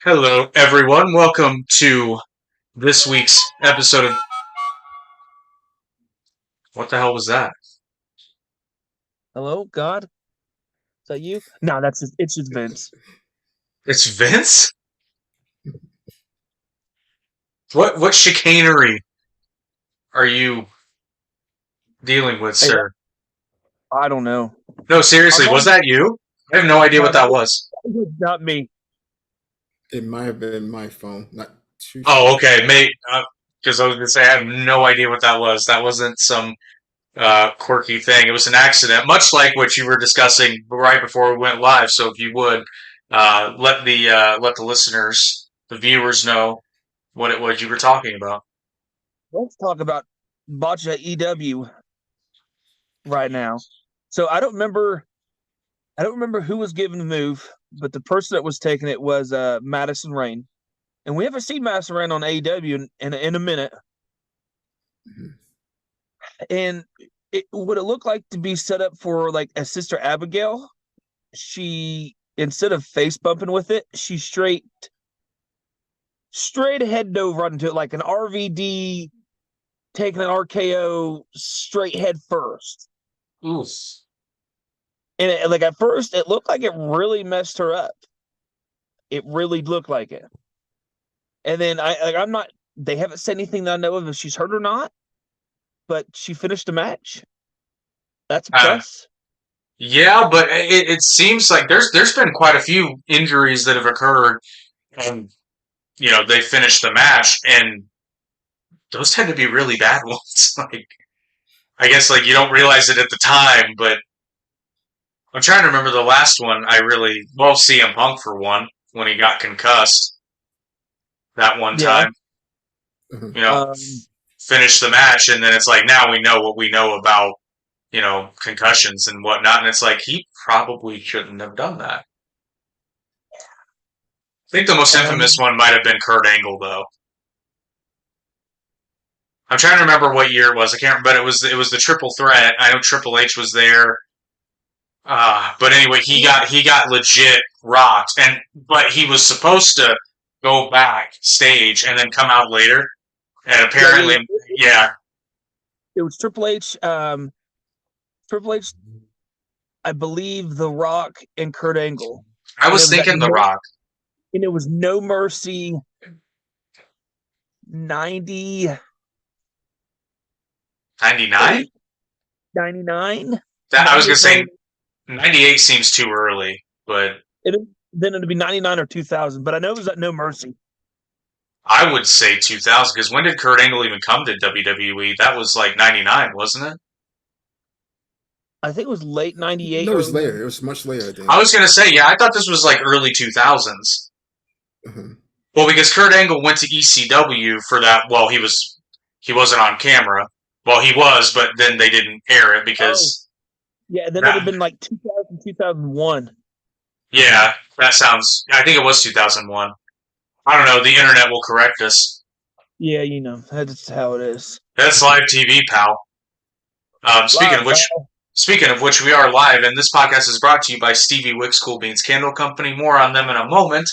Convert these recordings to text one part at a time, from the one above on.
Hello, everyone. Welcome to this week's episode of. What the hell was that? Hello, God? Is that you? No, it's just Vince. It's Vince? What chicanery are you dealing with, Hey, sir? I don't know. No, seriously, I'm was on. that you? I have no idea No, what that was. that was not me. It might have been my phone. Not too Oh, sure. okay, mate. Because I was gonna say I have no idea what that was. That wasn't some quirky thing. It was an accident, much like what you were discussing right before we went live. So if you would let the listeners, the viewers, know what it was you were talking about. Let's talk about Botcha EW right now. So I don't remember who was given the move, but the person that was taking it was Madison Rain. And we haven't seen Madison Rain on AEW in a minute. Mhm. And what it looked like to be set up for like a Sister Abigail, she instead of face bumping with it, she straight ahead dove right into it like an RVD taking an RKO straight head first. Oof. And like at first, it looked like it really messed her up. It really looked like it. And then I'm not. They haven't said anything that I know of if she's hurt or not. But she finished the match. That's a Uh, plus. yeah, but it seems like there's been quite a few injuries that have occurred, and they finished the match, and those tend to be really bad ones. Like I guess like you don't realize it at the time, but I'm trying to remember the last one. I really well CM Punk for one when he got concussed that one Yeah. time. Mhm. You know, Um. finished the match, and then it's like now we know what we know about concussions and whatnot, and it's like he probably shouldn't have done that. I think the most infamous Um. one might have been Kurt Angle, though. I'm trying to remember what year it was. I can't remember, but it was the triple threat. I know Triple H was there. But anyway, he got legit rocked, and but he was supposed to go backstage and then come out later, and Yeah. apparently, yeah, It was Triple H. Triple H. I believe The Rock and Kurt Angle, I and it was was thinking The Rock. No Mercy 90 99. 99, That I was gonna 98, say 98 seems too early, but then it'd be 99 or 2000, but I know it was at No Mercy. I would say 2000 because when did Kurt Angle even come to WWE? That was like 99, wasn't it? I think it was late 98, No, it was early later. 90. It was much later, I I think. was gonna say, yeah, I thought this was like early 2000s. Mhm. Well, because Kurt Angle went to ECW for that. Well, he wasn't on camera. Well, he was, but then they didn't air it Oh, because yeah, then it'd have that. been like 2000, 2001. Yeah, that sounds. I think it was 2001. I don't know. The internet will correct us. Yeah, that's how it is. That's live TV, pal. Speaking of Live, which, pal. we are live, and this podcast is brought to you by Stevie Wicks Cool Beans Candle Company. More on them in a moment.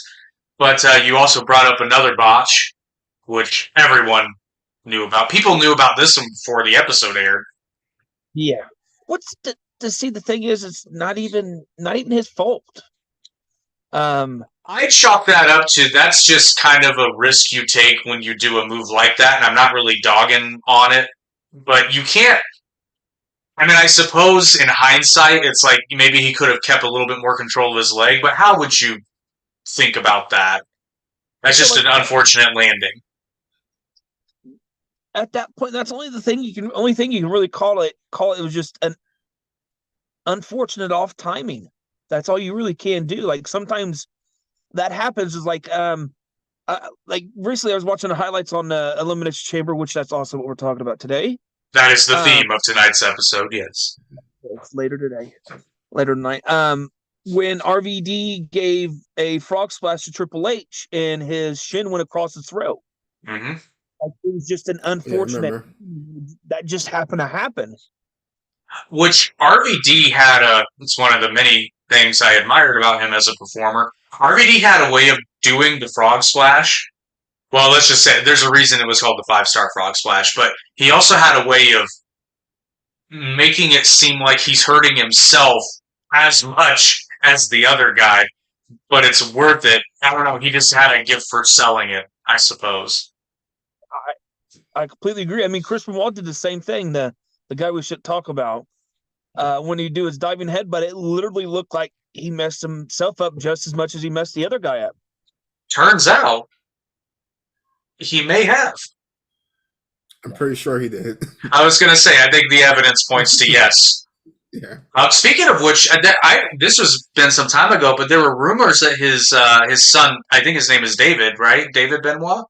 But you also brought up another botch, which everyone knew about. People knew about this one before the episode aired. Yeah. What's to see the thing is it's not even his fault. I chalk that up to that's just kind of a risk you take when you do a move like that, and I'm not really dogging on it. But you can't. I mean, I suppose in hindsight, it's like maybe he could have kept a little bit more control of his leg, but how would you think about that? That's So just like an unfortunate landing. at that point, that's only thing you can really call it was just an unfortunate off timing. That's all you really can do. Like sometimes that happens is like recently I was watching the highlights on the Elimination Chamber, which that's also what we're talking about today. That is the Um, theme of tonight's episode, yes. it's later today, later tonight. When RVD gave a frog splash to Triple H and his shin went across his throat. Hmm. Like, it was just an Yeah, I unfortunate remember. that just happened to happen. Which RVD had it's one of the many things I admired about him as a performer. RVD had a way of doing the frog splash. Well, let's just say there's a reason it was called the 5-star frog splash, but he also had a way of making it seem like he's hurting himself as much as the other guy, but it's worth it. I don't know. He just had a gift for selling it, I suppose. I completely agree. I mean, Chris Benoit did the same thing. The guy we should talk about when he do his diving headbutt, it literally looked like he messed himself up just as much as he messed the other guy up. Turns out he may have. I'm pretty sure he did. I was going to say, I think the evidence points to yes. Yeah. Speaking of which, this was been some time ago, but there were rumors that his son, I think his name is David, right? David Benoit?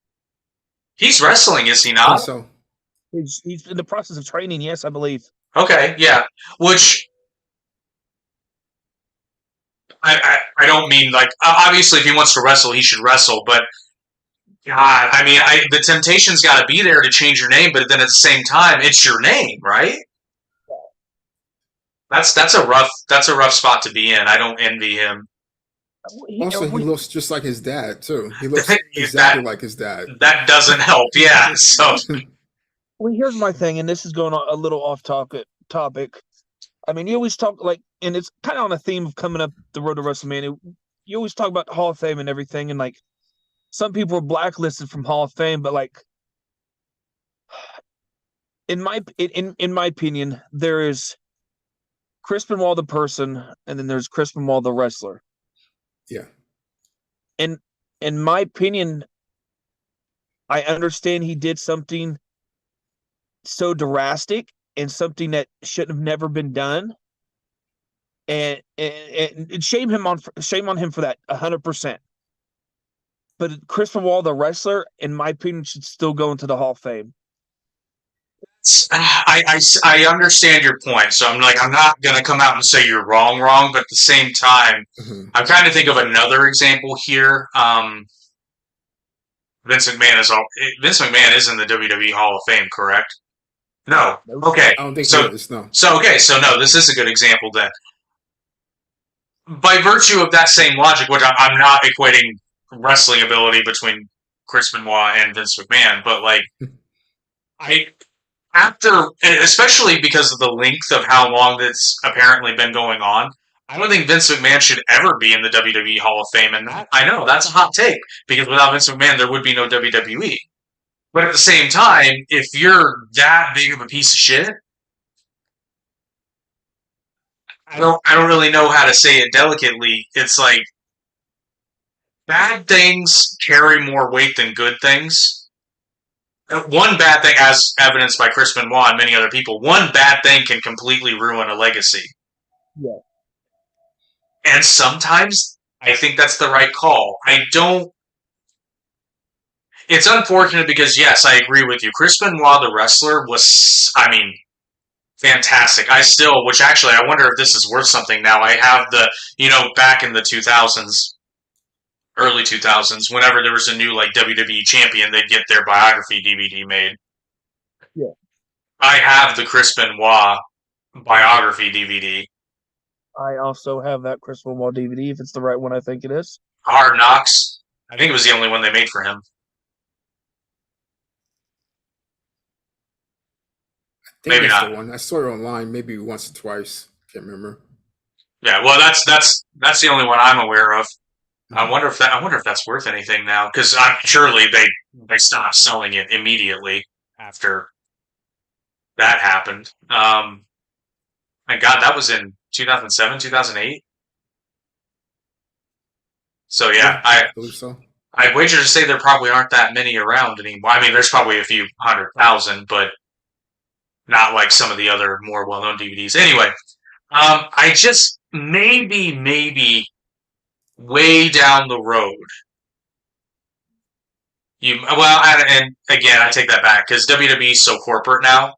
He's wrestling, is he I not? think so. He's in the process of training, yes, I believe. Okay, yeah. Which I don't mean like obviously if he wants to wrestle, he should wrestle, but God, I mean, the temptation's got to be there to change your name, but then at the same time, it's your name, right? That's a rough spot to be in. I don't envy him. Also, he looks just like his dad too. He looks That- exactly like his dad. That doesn't help, yeah. So Well, here's my thing, and this is going a little off topic. I mean, you always talk like, and it's kind of on a theme of coming up the road to WrestleMania. You always talk about the Hall of Fame and everything, and like some people are blacklisted from Hall of Fame, but like in my opinion, there is Chris Benoit the person, and then there's Chris Benoit the wrestler. Yeah. And in my opinion, I understand he did something so drastic and something that shouldn't have never been done, and shame on him for that 100%. But Chris Benoit, the wrestler, in my opinion, should still go into the Hall of Fame. I understand your point. So I'm not gonna come out and say you're wrong, but at the same time, I'm trying to think of another example here. Vince McMahon is in the WWE Hall of Fame, correct? No. Okay. I don't think so. he is, no. So no, this is a good example then. By virtue of that same logic, which I'm not equating wrestling ability between Chris Benoit and Vince McMahon, but like especially because of the length of how long that's apparently been going on, I don't think Vince McMahon should ever be in the WWE Hall of Fame. And I know that's a hot take because without Vince McMahon, there would be no WWE. But at the same time, if you're that big of a piece of shit, I don't really know how to say it delicately. It's like bad things carry more weight than good things. One bad thing, as evidenced by Chris Benoit and many other people, one bad thing can completely ruin a legacy. Yeah. And sometimes I think that's the right call. It's unfortunate because, yes, I agree with you. Chris Benoit, the wrestler, was, fantastic. Which actually, I wonder if this is worth something now. I have back in the 2000s, early 2000s, whenever there was a new WWE champion, they'd get their biography DVD made. Yeah. I have the Chris Benoit biography DVD. I also have that Chris Benoit DVD, if it's the right one I think it is. Hard Knocks. I think it was the only one they made for him. Maybe not. The one I saw it online, maybe once or twice. Can't remember. Yeah, well, that's the only one I'm aware of. I wonder if that's worth anything now, because surely they stopped selling it immediately after that happened. And God, that was in 2007, 2008. So yeah, I believe so. I'd wager to say there probably aren't that many around anymore. I mean, there's probably a few 100,000, but not like some of the other more well-known DVDs. Anyway, I just maybe way down the road. And again, I take that back because WWE is so corporate now.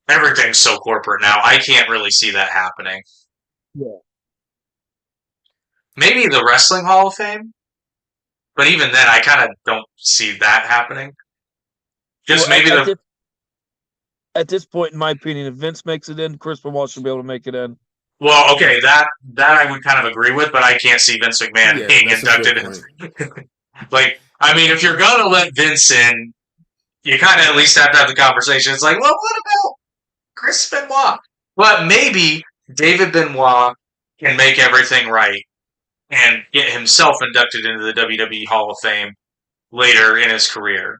Everything's so corporate now. I can't really see that happening. Yeah. Maybe the Wrestling Hall of Fame, but even then, I kind of don't see that happening. At this point, in my opinion, if Vince makes it in, Chris Benoit should be able to make it in. Well, okay, that I would kind of agree with, but I can't see Vince McMahon Yeah, being that's a good inducted point. into. Like, I mean, if you're gonna let Vince in, you kind of at least have to have the conversation. It's like, well, what about Chris Benoit? But maybe David Benoit can make everything right and get himself inducted into the WWE Hall of Fame later in his career.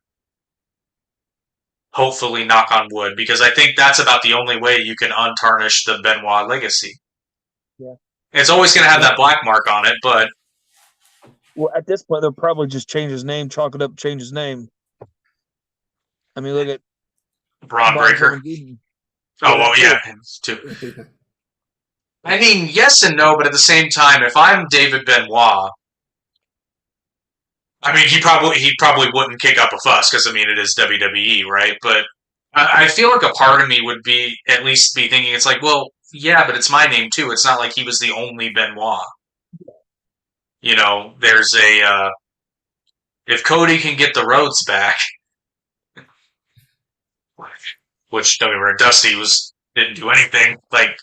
Hopefully, knock on wood, because I think that's about the only way you can untarnish the Benoit legacy. Yeah. It's always going to have Yeah. that black mark on it, but Well, at this point, they'll probably just change his name, chalk it up, change his name. I mean, look at Braun Braun Breaker. Strowman Jr. Oh, well, that yeah, too. him too. I mean, yes and no, but at the same time, if I'm David Benoit, I mean, he probably wouldn't kick up a fuss because I mean it is WWE, right? But I feel like a part of me would be at least be thinking it's like, well, yeah, but it's my name too. It's not like he was the only Benoit. You know, there's a if Cody can get the Rhodes back, which don't get me wrong, Dusty didn't do anything like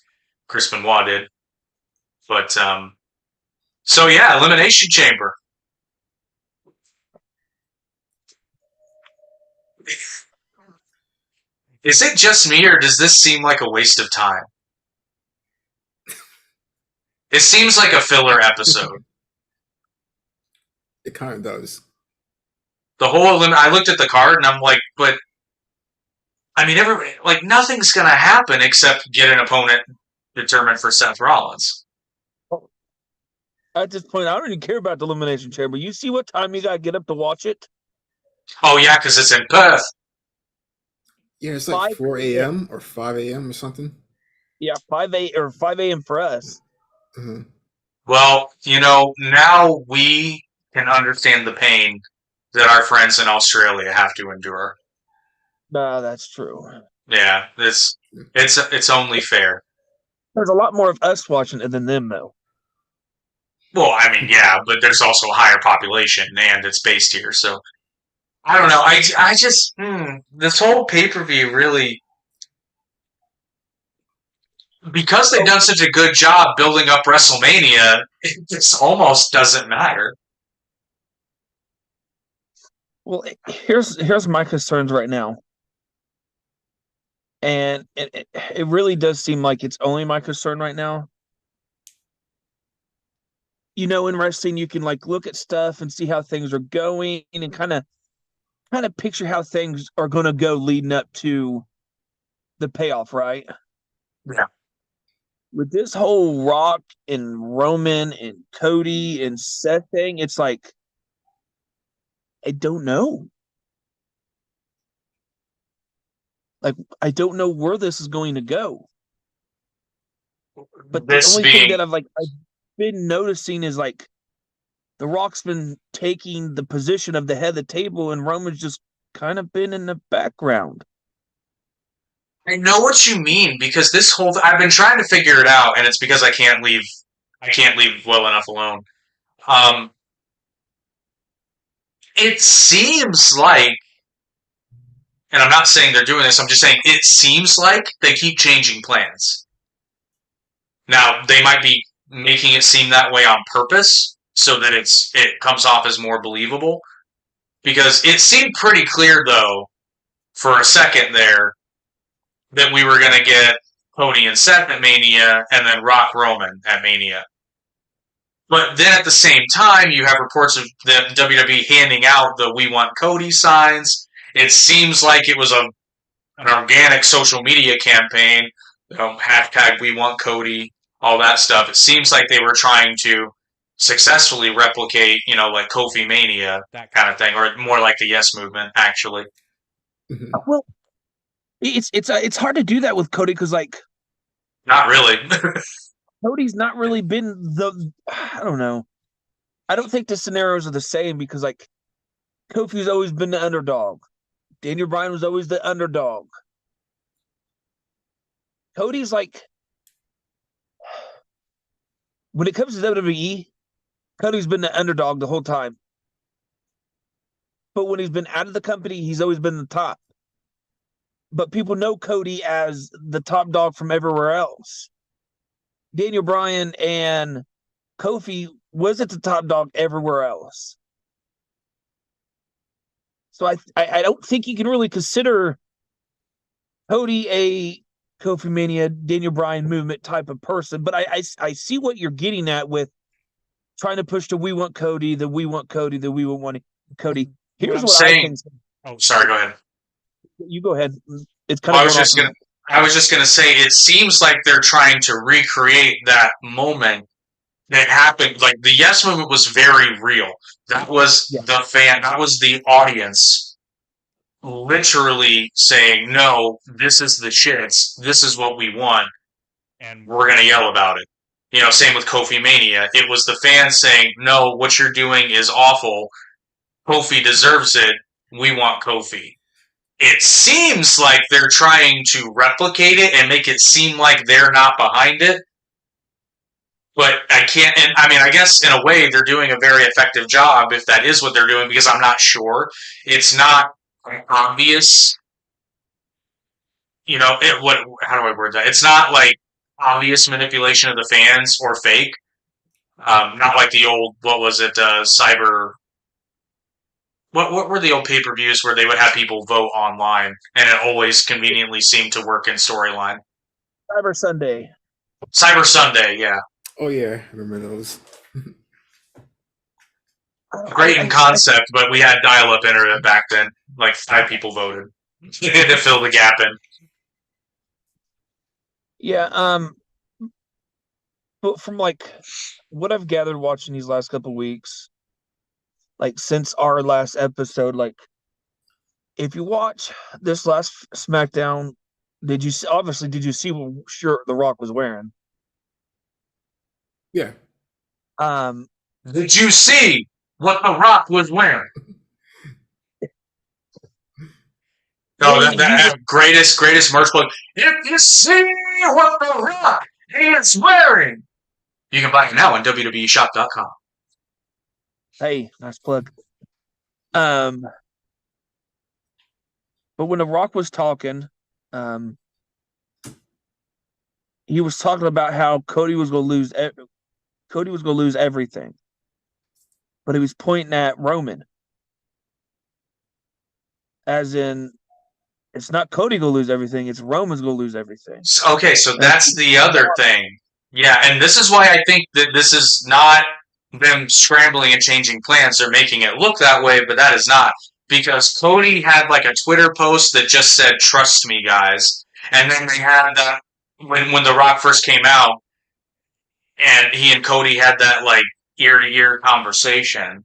Chris Benoit did, but so yeah, Elimination Chamber. Is it just me, or does this seem like a waste of time? It seems like a filler episode. It kind of does. The whole I looked at the card and I'm like, but I mean, everybody like nothing's gonna happen except get an opponent determined for Seth Rollins. At this point, I don't even care about the Elimination Chamber. You see what time you got to get up to watch it? Oh yeah, because it's in Perth. Yeah, it's like 5 4 a.m. or 5 a.m. or something. Yeah, 5 a.m. for us. Uh-huh. Well, you know, now we can understand the pain that our friends in Australia have to endure. That's true. Yeah, it's only fair. There's a lot more of us watching it than them, though. Well, I mean, yeah, but there's also a higher population and it's based here, so I don't know. I just this whole pay per view really because they've done such a good job building up WrestleMania, it just almost doesn't matter. Well, here's my concerns right now, and it really does seem like it's only my concern right now. You know, in wrestling, you can like look at stuff and see how things are going, and kind of picture how things are going to go leading up to the payoff, right? Yeah. With this whole Rock and Roman and Cody and Seth thing, it's like I don't know. Like I don't know where this is going to go. But the This only thing being that I've been noticing is like the Rock's been taking the position of the head of the table, and Roman's just kind of been in the background. I know what you mean because this whole I've been trying to figure it out and it's because I can't leave well enough alone. Um it seems like and I'm not saying they're doing this, I'm just saying it seems like they keep changing plans. Now, they might be making it seem that way on purpose so that it comes off as more believable because it seemed pretty clear though for a second there that we were going to get Cody and Seth at Mania and then Rock Roman at Mania. But then at the same time, you have reports of the WWE handing out the "We Want Cody" signs. It seems like it was an organic social media campaign. Hashtag "We Want Cody," all that stuff. It seems like they were trying to successfully replicate, like Kofi Mania, that kind of thing, or more like the Yes Movement, actually. Mhm. Well, it's hard to do that with Cody because like Not really. Cody's not really been I don't know. I don't think the scenarios are the same because like Kofi's always been the underdog. Daniel Bryan was always the underdog. Cody's like when it comes to WWE, Cody's been the underdog the whole time. But when he's been out of the company, he's always been the top. But people know Cody as the top dog from everywhere else. Daniel Bryan and Kofi wasn't the top dog everywhere else. So I don't think you can really consider Cody a Kofi Mania, Daniel Bryan movement type of person. But I see what you're getting at with trying to push the we want Cody, the we want Cody, the we want Cody. Here's what I think. Oh, sorry, go ahead. You go ahead. It's kind of I was just gonna say it seems like they're trying to recreate that moment that happened. Like the Yes movement was very real. That was the fan. That was the audience literally saying, "No, this is the shits. This is what we want, and we're gonna yell about it." Same with Kofi Mania. It was the fans saying, "No, what you're doing is awful. Kofi deserves it. We want Kofi." It seems like they're trying to replicate it and make it seem like they're not behind it. But I can't, and I mean, I guess in a way they're doing a very effective job if that is what they're doing, because I'm not sure. It's not obvious, how do I word that? It's not like obvious manipulation of the fans or fake. Not like the old, what was it, Cyber. What were the old pay-per-views where they would have people vote online, and it always conveniently seemed to work in storyline? Cyber Sunday. Cyber Sunday, yeah. Oh yeah, I remember those. Great in concept, but we had dial-up internet back then. Like 5 people voted to fill the gap in. Yeah, but from like what I've gathered watching these last couple weeks, like since our last episode, like if you watch this last SmackDown, did you see what shirt The Rock was wearing? Yeah. Did you see what The Rock was wearing? No, that greatest merch plug. If you see what The Rock is wearing, you can buy it now on WWEshop.com. Hey, nice plug. But when The Rock was talking, he was talking about how Cody was going to lose everything, but he was pointing at Roman, as in, it's not Cody going to lose everything; it's Roman's going to lose everything. Okay, so that's the other thing. Yeah, and this is why I think that this is not them scrambling and changing plans. They're making it look that way, but that is not. Because Cody had like a Twitter post that just said, "Trust me, guys." And then they had that when The Rock first came out, and he and Cody had that like ear-to-ear conversation.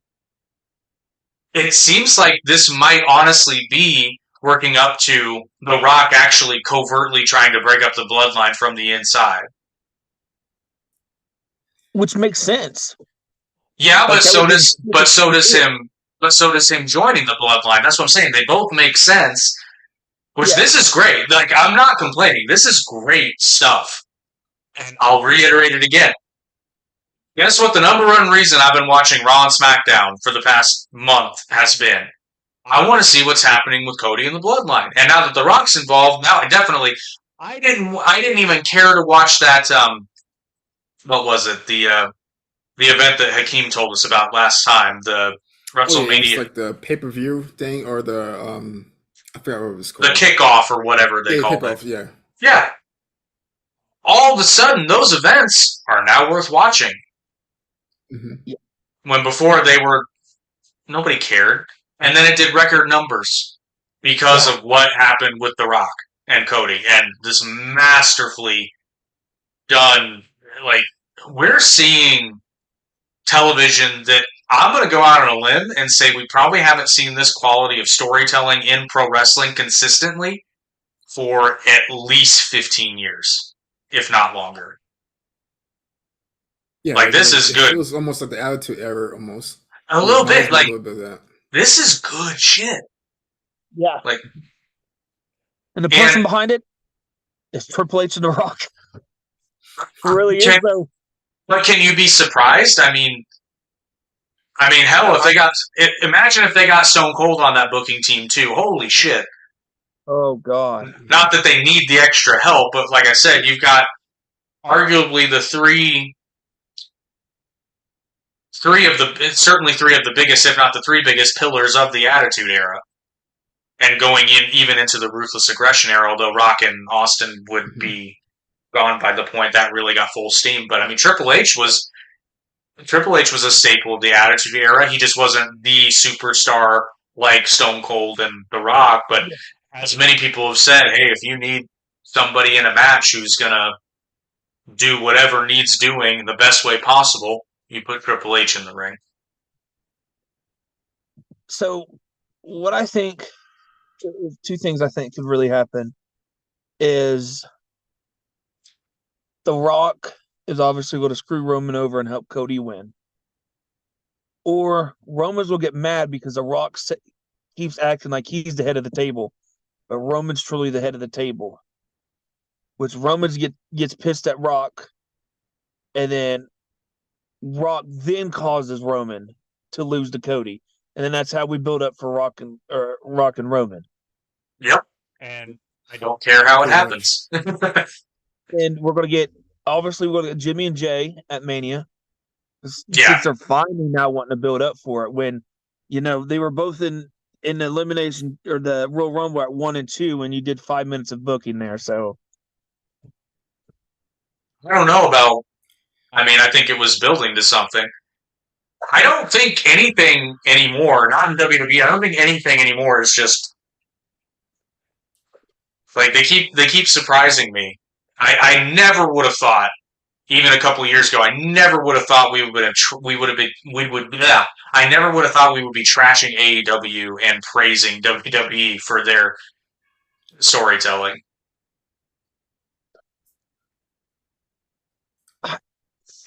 It seems like this might honestly be working up to The Rock actually covertly trying to break up the bloodline from the inside. Which makes sense. Yeah, but so does him joining the bloodline. That's what I'm saying. They both make sense. Which This is great. Like, I'm not complaining. This is great stuff. And I'll reiterate it again. Guess what the number one reason I've been watching Raw and SmackDown for the past month has been? I want to see what's happening with Cody and the bloodline. And now that The Rock's involved, now I didn't even care to watch that what was it? The event that Hakeem told us about last time, the Wrestlemania. It's like the pay-per-view thing or the I forgot what it was called. The kickoff or whatever they called it. Yeah. Yeah. All of a sudden, those events are now worth watching. Mm-hmm. When before nobody cared. And then it did record numbers because of what happened with The Rock and Cody. And this masterfully done, like, we're seeing television that I'm going to go out on a limb and say we probably haven't seen this quality of storytelling in pro wrestling consistently for at least 15 years, if not longer. Yeah, like this is good. It was almost like the Attitude Era, almost. A little bit, like, a little bit of that. This is good shit. Yeah. Like, and the person behind it is Triple H and The Rock. It really is, though. But can you be surprised? I mean, hell, imagine if they got Stone Cold on that booking team too. Holy shit. Oh, God. Not that they need the extra help, but like I said, you've got arguably the three of the biggest, if not the three biggest pillars of the Attitude Era, and going in even into the Ruthless Aggression Era. Although Rock and Austin would be gone by the point that really got full steam. But I mean, Triple H was a staple of the Attitude Era. He just wasn't the superstar like Stone Cold and The Rock. But as many people have said, hey, if you need somebody in a match who's gonna do whatever needs doing the best way possible, you put Triple H in the ring. So, what I think, two things I think could really happen is The Rock is obviously going to screw Roman over and help Cody win. Or Roman's will get mad because The Rock keeps acting like he's the head of the table, but Roman's truly the head of the table. Which Roman's gets pissed at Rock, and then Rock then causes Roman to lose to Cody, and then that's how we build up for Rock and Roman. Yep, and I don't care how it happens. And we're going to get Jimmy and Jay at Mania. Yeah. Since they're finally now wanting to build up for it, when they were both in the elimination or the Royal Rumble at 1 and 2, and you did 5 minutes of booking there. So I don't know about. I mean, I think it was building to something. I don't think anything anymore, not in WWE. I don't think anything anymore is just like they keep surprising me. I never would have thought, even a couple of years ago, I never would have thought I never would have thought we would be trashing AEW and praising WWE for their storytelling.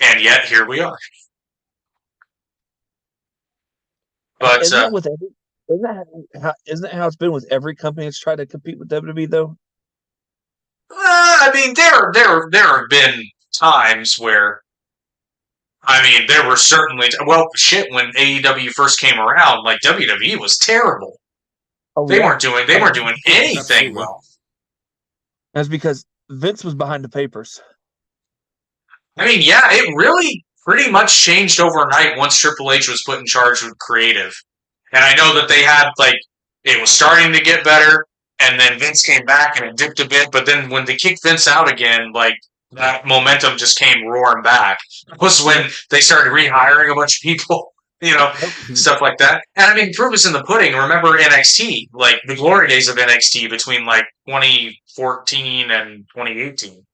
And yet, here we are. But isn't that how it's been with every company that's tried to compete with WWE, though? I mean, there have been times where, I mean, there were certainly when AEW first came around, like WWE was terrible. They weren't doing anything Absolutely. well. That's because Vince was behind the papers. I mean, yeah, it really pretty much changed overnight once Triple H was put in charge with creative. And I know that they had, it was starting to get better, and then Vince came back and it dipped a bit, but then when they kicked Vince out again, that momentum just came roaring back. It was when they started rehiring a bunch of people, stuff like that. And I mean, proof is in the pudding. Remember NXT, the glory days of NXT between 2014 and 2018.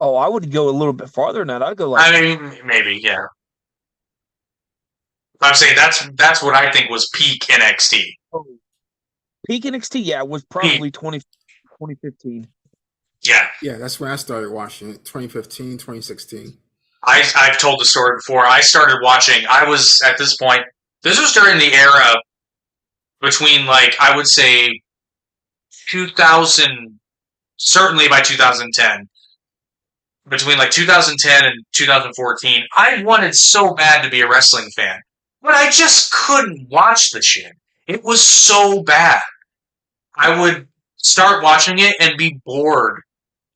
Oh, I would go a little bit farther than that. I'd go I mean, maybe, yeah. I'm saying that's what I think was peak NXT. Oh, peak NXT, yeah, was probably 2015. Yeah. Yeah, that's when I started watching it, 2015, 2016. I've told the story before. I started watching, I was, at this point, this was during the era between, I would say, 2000, certainly by 2010. Between 2010 and 2014, I wanted so bad to be a wrestling fan, but I just couldn't watch the shit. It was so bad. I would start watching it and be bored.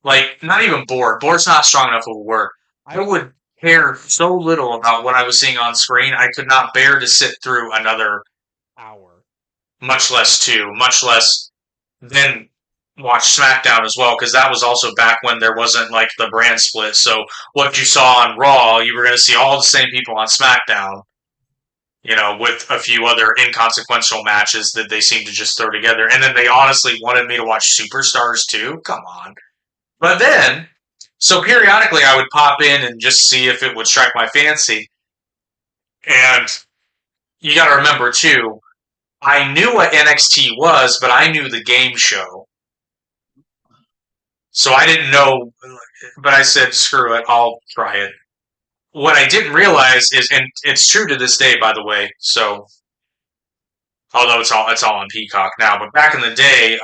Not even bored. Bored's not strong enough of a word. I would care so little about what I was seeing on screen, I could not bear to sit through another hour. Much less two. Much less then watch SmackDown as well, because that was also back when there wasn't the brand split. So what you saw on Raw, you were going to see all the same people on SmackDown, with a few other inconsequential matches that they seemed to just throw together. And then they honestly wanted me to watch Superstars too? Come on. But then, so periodically I would pop in and just see if it would strike my fancy. And you got to remember too, I knew what NXT was, but I knew the game show. So I didn't know, but I said, screw it, I'll try it. What I didn't realize is, and it's true to this day, by the way, so, although it's all on Peacock now, but back in the day,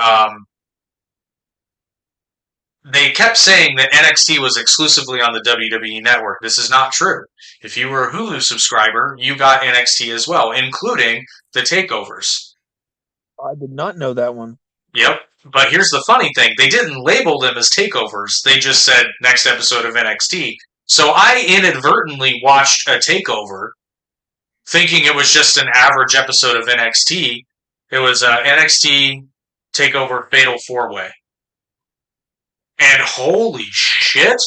they kept saying that NXT was exclusively on the WWE Network. This is not true. If you were a Hulu subscriber, you got NXT as well, including the takeovers. I did not know that one. Yep. But here's the funny thing: they didn't label them as takeovers. They just said next episode of NXT. So I inadvertently watched a takeover, thinking it was just an average episode of NXT. It was NXT Takeover Fatal 4-Way. And holy shit!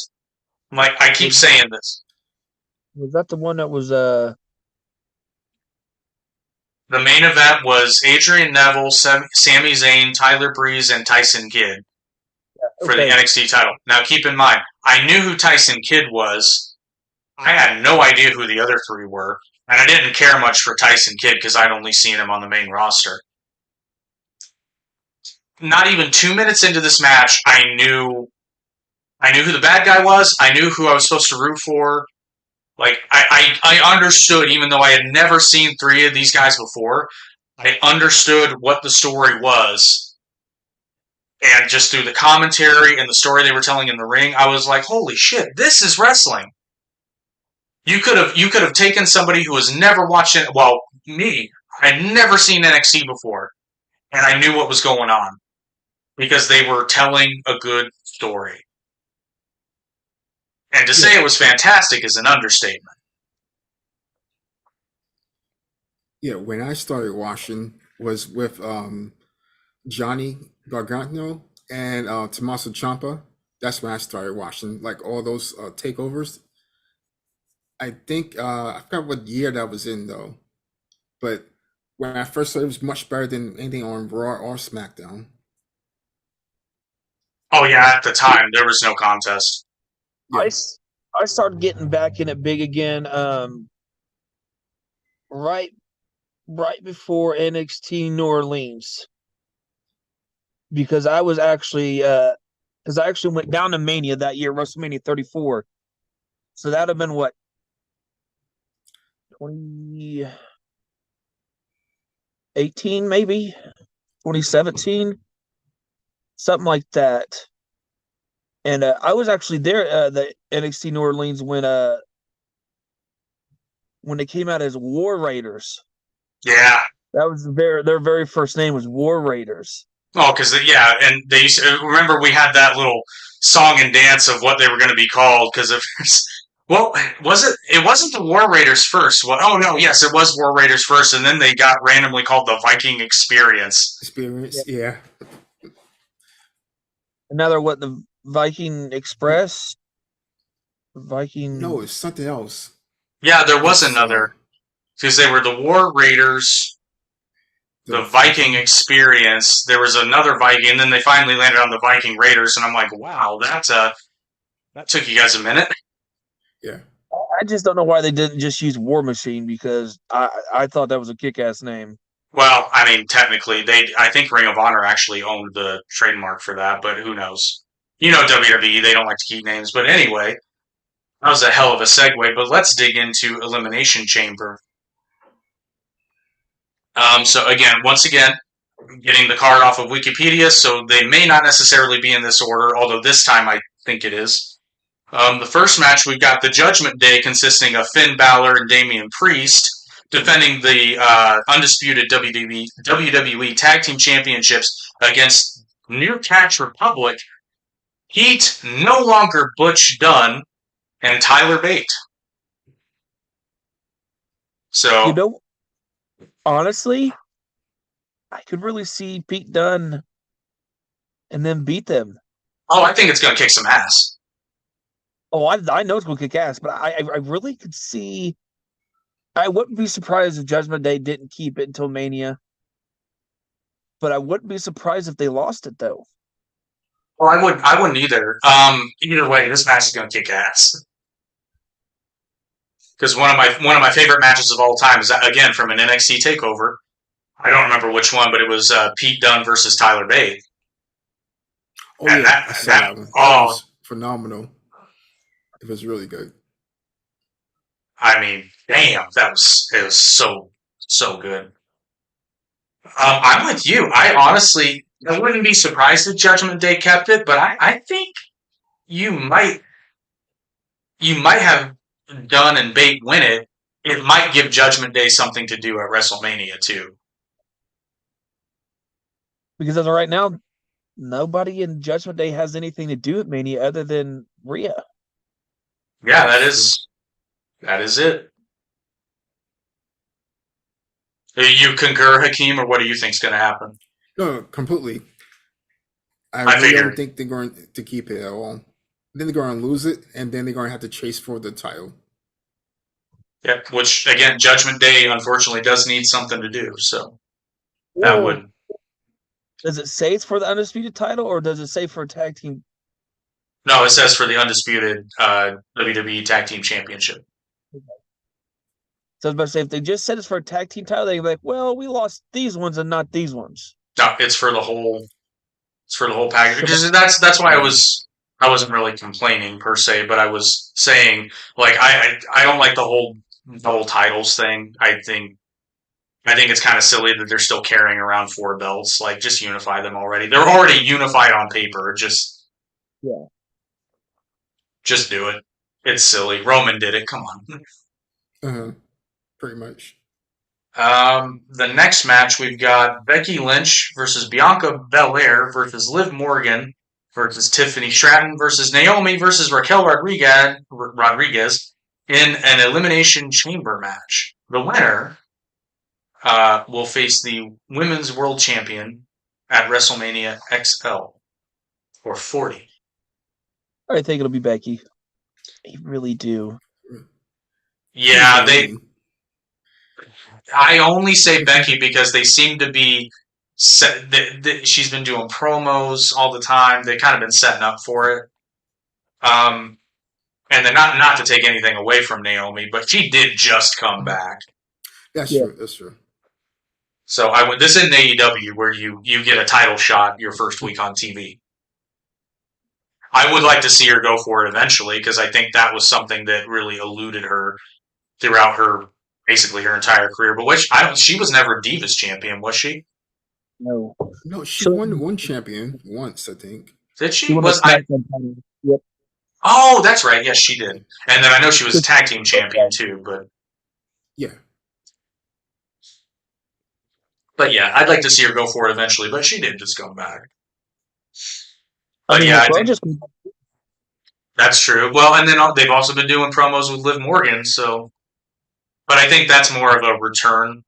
Like, I keep saying this. Was that the one that was The main event was Adrian Neville, Sami Zayn, Tyler Breeze, and Tyson Kidd for the NXT title. Now, keep in mind, I knew who Tyson Kidd was. I had no idea who the other three were, and I didn't care much for Tyson Kidd because I'd only seen him on the main roster. Not even 2 minutes into this match, I knew who the bad guy was. I knew who I was supposed to root for. Like, I understood, even though I had never seen three of these guys before, I understood what the story was. And just through the commentary and the story they were telling in the ring, I was like, holy shit, this is wrestling. You could have taken somebody who has never watched it. Well, me, I'd never seen NXT before, and I knew what was going on because they were telling a good story. And to say it was fantastic is an understatement. Yeah, when I started watching was with Johnny Gargano and Tommaso Ciampa. That's when I started watching like all those takeovers. I think I forgot what year that was in though, but when I first saw it, it was much better than anything on Raw or SmackDown. Oh yeah, at the time there was no contest. Yeah. I started getting back in it big again. Right before NXT New Orleans, because I was actually because I actually went down to Mania that year, WrestleMania 34. So that'd have been what, 2018 maybe, 2017, something like that. And I was actually there the NXT New Orleans when they came out as War Raiders. Yeah. That was their very first name was War Raiders. Oh, because yeah, and they used to, remember we had that little song and dance of what they were going to be called because of. Well, was it? It wasn't the War Raiders first. Well, oh no, yes, it was War Raiders first, and then they got randomly called the Viking Experience. Yeah. Another what, the Viking Express? Viking? No, it's something else. Yeah, there was another because they were the War Raiders. The Viking Experience. There was another Viking, and then they finally landed on the Viking Raiders, and I'm like, wow, that took you guys a minute. Yeah. I just don't know why they didn't just use War Machine, because I thought that was a kick-ass name. Well, I mean, technically, I think Ring of Honor actually owned the trademark for that, but who knows? You know WWE, they don't like to keep names. But anyway, that was a hell of a segue, but let's dig into Elimination Chamber. So again, once again, getting the card off of Wikipedia, so they may not necessarily be in this order, although this time I think it is. The first match, we've got the Judgment Day consisting of Finn Balor and Damian Priest defending the undisputed WWE Tag Team Championships against New Catch Republic, Heat, no longer Butch Dunn, and Tyler Bate. So, you know, honestly, I could really see Pete Dunne and then beat them. Oh, I think it's going to kick some ass. Oh, I know it's going to kick ass, but I really could see. I wouldn't be surprised if Judgment Day didn't keep it until Mania, but I wouldn't be surprised if they lost it though. Well, I wouldn't either. Either way, this match is going to kick ass. Because one of my favorite matches of all time is, again, from an NXT Takeover. I don't remember which one, but it was Pete Dunne versus Tyler Bate. Oh yeah, I saw that one. That was phenomenal. It was really good. I mean, damn, it was so good. I'm with you. I wouldn't be surprised if Judgment Day kept it, but I think you might have Dunn and Bate win it. It might give Judgment Day something to do at WrestleMania too. Because as of right now, nobody in Judgment Day has anything to do with Mania other than Rhea. Yeah, That's that is it. You concur, Hakeem, or what do you think's going to happen? No, completely. I I really don't figured. think they're going to keep it at all. Then they're going to lose it, and then they're going to have to chase for the title. Yeah, which again, Judgment Day unfortunately does need something to do. So that Well, would does it say it's for the undisputed title, or does it say for a tag team? no. It says for the undisputed WWE Tag Team Championship. So I was about to say, if they just said it's for a tag team title, they'd be like, "Well, we lost these ones and not these ones." No, it's for the whole. It's for the whole package. Because that's why Yeah. I wasn't really complaining per se, but I was saying like I don't like the whole titles thing. I think it's kind of silly that they're still carrying around 4 belts. Like, just unify them already. They're already unified on paper. Yeah. Just do it. It's silly. Roman did it. Come on. Pretty much. The next match we've got Becky Lynch versus Bianca Belair versus Liv Morgan versus Tiffany Stratton versus Naomi versus Raquel Rodriguez in an Elimination Chamber match. The winner will face the Women's World Champion at WrestleMania XL or 40. I think it'll be Becky. I really do. Yeah, Naomi. I only say Becky because they seem to be she's been doing promos all the time. They've kind of been setting up for it. And then not to take anything away from Naomi, but she did just come back. That's Yeah. true. That's true. So I went this in AEW where you get a title shot your first week on TV. I would like to see her go for it eventually because I think that was something that really eluded her throughout her basically her entire career. But she was never Divas champion, was she? No. No, she So- won one champion once, I think. Did She she? won the SmackDown title. Yep. Oh, that's right. Yes, she did. And then I know she was a tag team champion too, Yeah. but yeah, I'd like to see her go for it eventually, but she did just come back. I But mean, yeah, I Raquel think just that's true. Well, and then they've also been doing promos with Liv Morgan, so but I think that's more of a return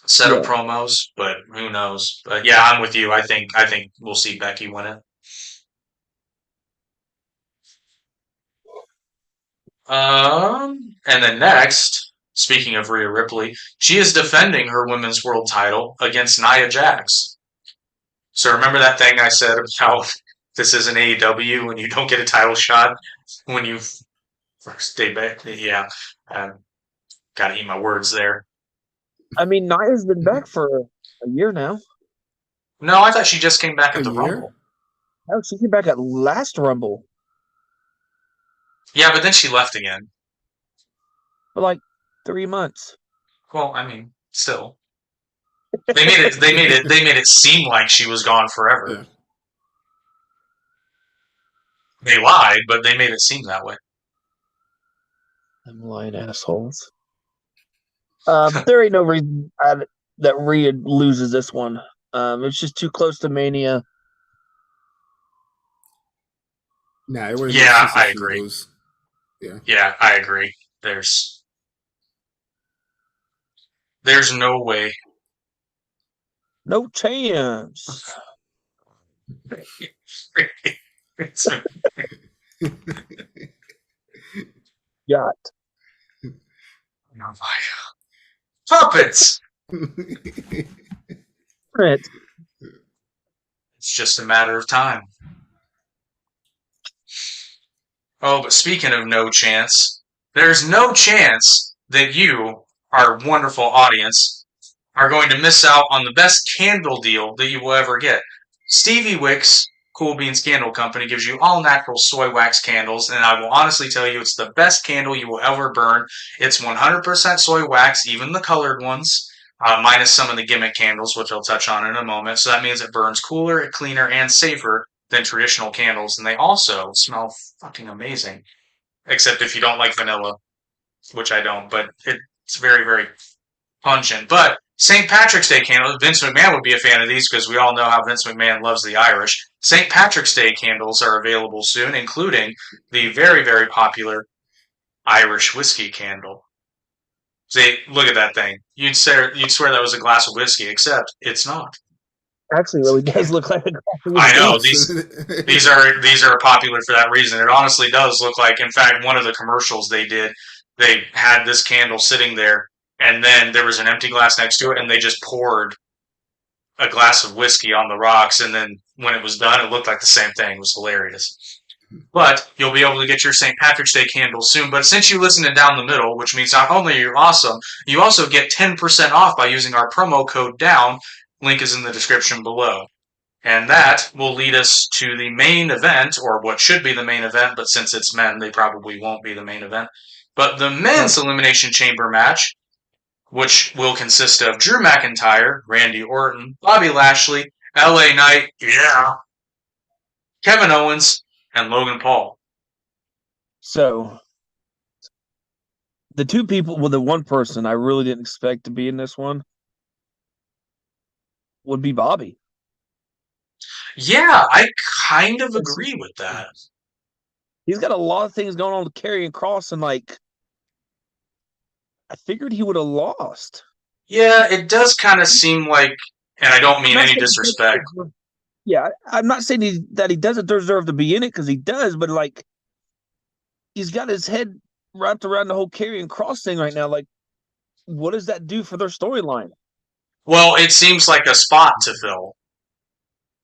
set of Yeah. promos, but who knows. But yeah, I'm with you. I think we'll see Becky win it. And then next, speaking of Rhea Ripley, she is defending her women's world title against Nia Jax. So remember that thing I said about how this is an AEW and you don't get a title shot when you first debut? Yeah, gotta eat my words there. I mean, Nia's been back for a year now. No, I thought she just came back at A the year? Rumble. No, she came back at last Rumble Yeah, but then she left again. for like 3 months. Well, I mean, still. They made it seem like she was gone forever. Yeah. They lied, but they made it seem that way. I'm lying assholes. There ain't no reason that Rhea loses this one. It's just too close to Mania. Nah, it would Yeah, make sense I if she agree. lose. Yeah. Yeah, I agree. There's no way. No chance. Got Puppets. it. It's just a matter of time. Oh, but speaking of no chance, there's no chance that you, our wonderful audience, are going to miss out on the best candle deal that you will ever get. Stevie Wicks Cool Beans Candle Company gives you all natural soy wax candles, and I will honestly tell you it's the best candle you will ever burn. It's 100% soy wax, even the colored ones, minus some of the gimmick candles, which I'll touch on in a moment. So that means it burns cooler, cleaner, and safer than traditional candles, and they also smell fucking amazing. Except if you don't like vanilla, which I don't, but it's very, very punching. But St. Patrick's Day candles, Vince McMahon would be a fan of these because we all know how Vince McMahon loves the Irish. St. Patrick's Day candles are available soon, including the very, very popular Irish whiskey candle. See, look at that thing. You'd swear that was a glass of whiskey, except it's not. Actually, really does look like a glass of I know whiskey. these are popular for that reason. It honestly does look like. In fact, one of the commercials they did, they had this candle sitting there, and then there was an empty glass next to it, and they just poured a glass of whiskey on the rocks, and then when it was done, it looked like the same thing. It was hilarious. But you'll be able to get your St. Patrick's Day candle soon. But since you listen to Down the Middle, which means not only are you awesome, you also get 10% off by using our promo code DOWN. Link is in the description below. And that will lead us to the main event, or what should be the main event, but since it's men, they probably won't be the main event. But the men's Elimination Chamber match, which will consist of Drew McIntyre, Randy Orton, Bobby Lashley, LA Knight, yeah, Kevin Owens, and Logan Paul. So, the two people, well, the one person I really didn't expect to be in this one would be Bobby. Yeah, I kind of agree with that. He's got a lot of things going on with Karrion Kross, and like, I figured he would have lost. Yeah, it does kind of seem like, and I don't mean any disrespect. Yeah, I'm not saying that he doesn't deserve to be in it, because he does, but like, he's got his head wrapped around the whole Karrion Kross thing right now. Like, what does that do for their storyline? Well, it seems like a spot to fill,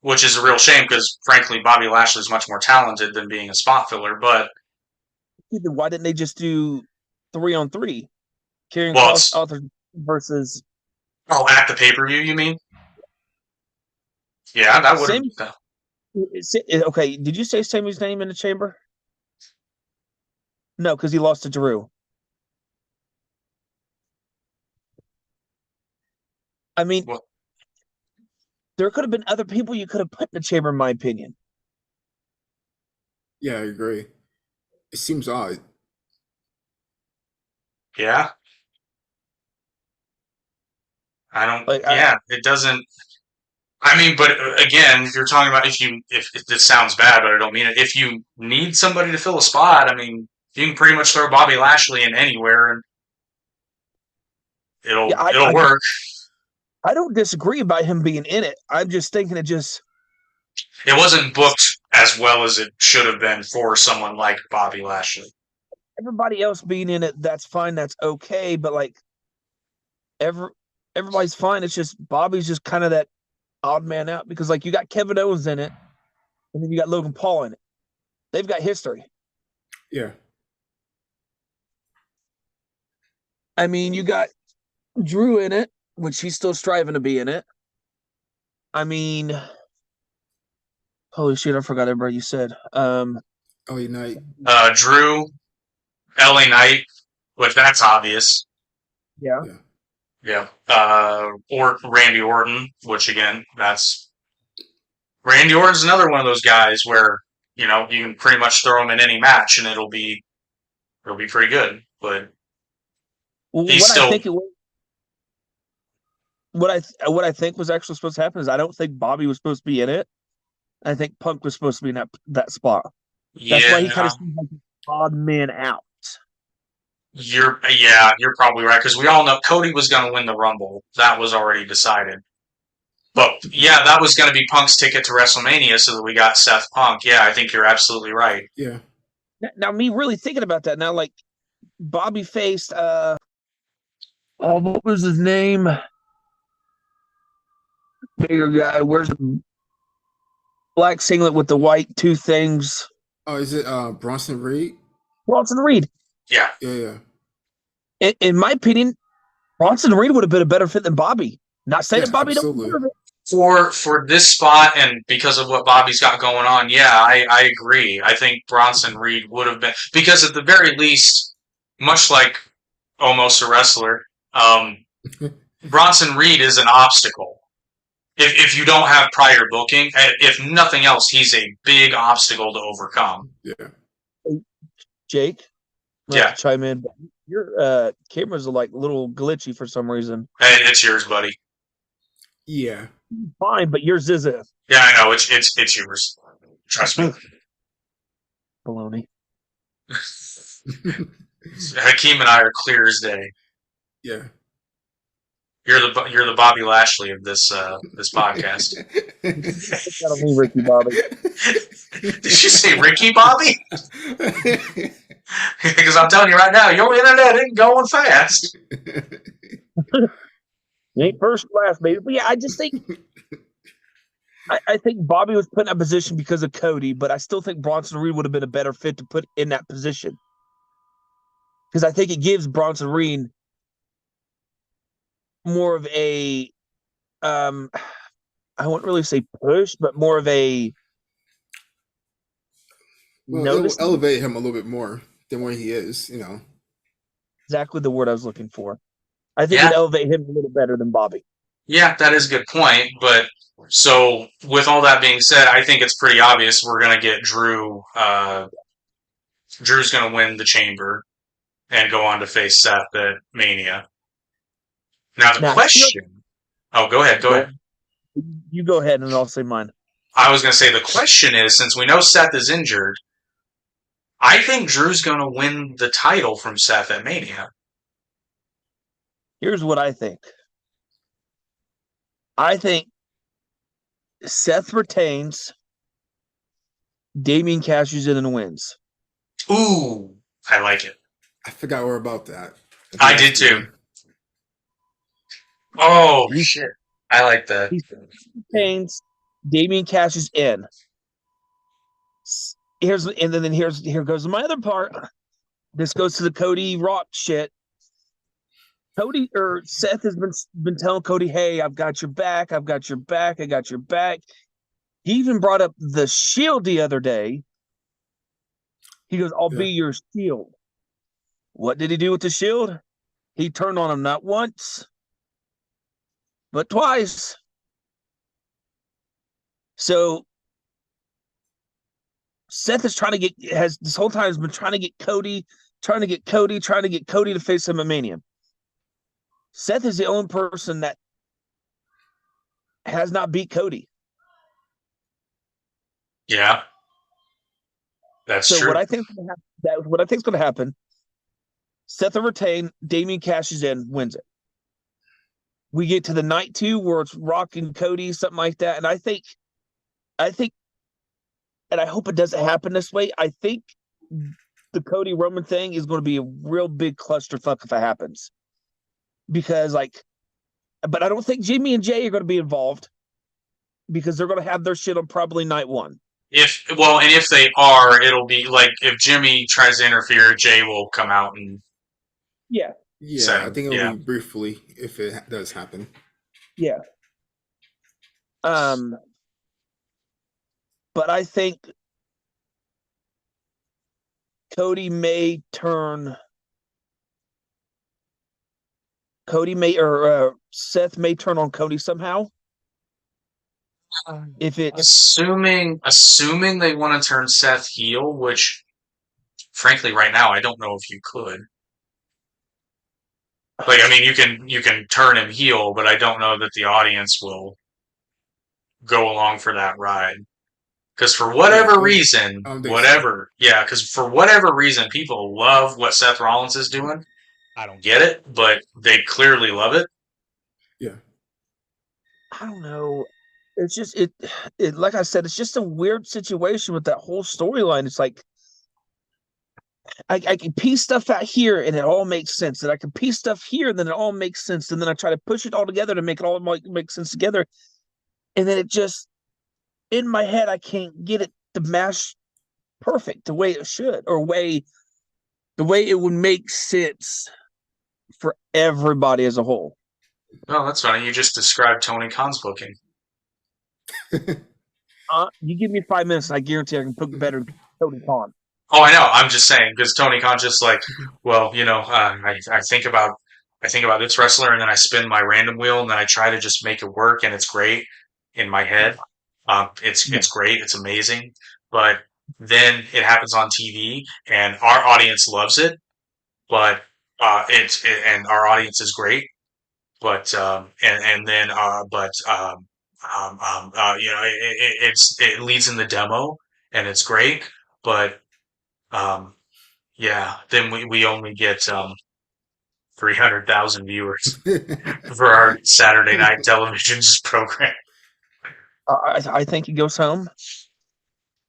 which is a real shame because, frankly, Bobby Lashley is much more talented than being a spot filler. But why didn't they just do 3-on-3? Karrion well, Kross author versus. Oh, at the pay-per-view, you mean? Yeah, that would have. Okay, did you say Sammy's name in the chamber? No, because he lost to Drew. I mean, Well, there could have been other people you could have put in the chamber, in my opinion. Yeah, I agree. It seems odd. yeah. I don't. Like, Yeah, it doesn't. I mean, but again, if you're talking about if this sounds bad, but I don't mean it. If you need somebody to fill a spot, I mean, you can pretty much throw Bobby Lashley in anywhere, and it'll work. I don't disagree about him being in it. I'm just thinking it wasn't booked as well as it should have been for someone like Bobby Lashley. Everybody else being in it, that's fine, that's okay, but like everybody's fine. It's just Bobby's just kind of that odd man out, because like you got Kevin Owens in it, and then you got Logan Paul in it. They've got history. Yeah. I mean, you got Drew in it, which he's still striving to be in it. I mean, holy shit, I forgot everybody you said. LA Knight. Drew, LA Knight, which that's obvious. Yeah. Yeah. Or Randy Orton, which again, that's Randy Orton's another one of those guys where, you can pretty much throw him in any match and it'll be pretty good. But he's what still. I think it was, what I think was actually supposed to happen is I don't think Bobby was supposed to be in it. I think Punk was supposed to be in that spot. That's why he kind of seems like an odd man out. You're probably right, because we all know Cody was going to win the Rumble. That was already decided. But yeah, that was going to be Punk's ticket to WrestleMania, so that we got Seth Punk. Yeah, I think you're absolutely right. Yeah. Now, me really thinking about that now, like Bobby faced what was his name? Bigger guy. Where's the black singlet with the white two things? Oh, is it Bronson Reed? Bronson Reed. Yeah. Yeah. In my opinion, Bronson Reed would have been a better fit than Bobby. Not saying that Bobby don't deserve it. For this spot and because of what Bobby's got going on, yeah, I agree. I think Bronson Reed would have been, because at the very least, much like Almost a Wrestler, Bronson Reed is an obstacle. If you don't have prior booking, if nothing else, he's a big obstacle to overcome. Yeah. Jake? Yeah. Chime in. Your cameras are like a little glitchy for some reason. Hey, it's yours, buddy. Yeah. Fine, but yours isn't. Yeah, I know. It's yours. Trust me. Baloney. Hakeem and I are clear as day. Yeah. You're the Bobby Lashley of this podcast. That'll be Ricky Bobby. Did you say Ricky Bobby? Because I'm telling you right now, your internet ain't going fast. It ain't first class, baby. But yeah, I just think I think Bobby was put in that position because of Cody, but I still think Bronson Reed would have been a better fit to put in that position. Because I think it gives Bronson Reed more of a I wouldn't really say push, but more of a Well, notice. it'll elevate him a little bit more than where he is, you know. Exactly the word I was looking for. I think it elevate him a little better than Bobby. Yeah, that is a good point. But so with all that being said, I think it's pretty obvious we're gonna get Drew. Drew's gonna win the Chamber and go on to face Seth at Mania. Now the question. Oh, go ahead. Go ahead. You go ahead, and I'll say mine. I was gonna say the question is, since we know Seth is injured, I think Drew's gonna win the title from Seth at Mania. Here's what I think. I think Seth retains, Damien cashes in and wins. Ooh, I like it. I forgot all about that. I did too. Oh, shit. I like that. He retains, Damien cashes in. Here goes my other part. This goes to the Cody Rock shit. Seth has been telling Cody, "Hey, I've got your back. I've got your back. I got your back." He even brought up the Shield the other day. He goes, "I'll be your Shield." What did he do with the Shield? He turned on him not once, but twice. So Seth is this whole time has been trying to get Cody to face him at Mania. Seth is the only person that has not beat Cody. Yeah, that's true. What I think is going to happen, Seth will retain, Damien cashes in, wins it. We get to the night 2 where it's Rock and Cody, something like that, and I think, and I hope it doesn't happen this way. I think the Cody Roman thing is going to be a real big clusterfuck if it happens, because but I don't think Jimmy and Jay are going to be involved because they're going to have their shit on probably night 1. If they are, it'll be like if Jimmy tries to interfere, Jay will come out and yeah. I think it'll be briefly if it does happen. Yeah. But I think Cody may turn. Seth may turn on Cody somehow. If it's assuming they want to turn Seth heel, which frankly right now I don't know if you could. Like, I mean, you can turn him heel, but I don't know that the audience will go along for that ride. Because for whatever reason, people love what Seth Rollins is doing. I don't get it, but they clearly love it. Yeah. I don't know. It's just it like I said, it's just a weird situation with that whole storyline. It's like I can piece stuff out here and it all makes sense. And I can piece stuff here and then it all makes sense. And then I try to push it all together to make it all make sense together. And then it just, in my head, I can't get it to mash perfect the way it should, or the way it would make sense for everybody as a whole. Oh, that's funny. You just described Tony Khan's booking. You give me 5 minutes and I guarantee I can book better than Tony Khan. Oh, I know. I'm just saying because Tony Khan's just like, well, I think about this wrestler and then I spin my random wheel and then I try to just make it work and it's great in my head. It's great. It's amazing. But then it happens on TV and our audience loves it. But and our audience is great, but and then you know, it leads in the demo and it's great, but um, yeah, then we only get 300,000 viewers for our Saturday night television program. I think he goes home.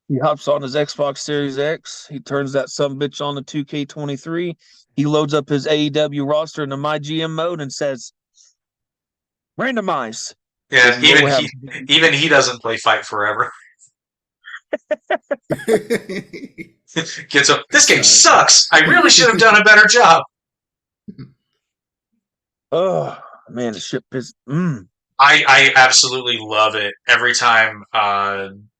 He hops on his Xbox Series X. He turns that sumbitch on the 2K23. He loads up his AEW roster into my GM mode and says, "Randomize." Yeah, And what happens? even he doesn't play Fight Forever. Gets up. This game sucks. I really should have done a better job. Oh man, the ship is. I absolutely love it every time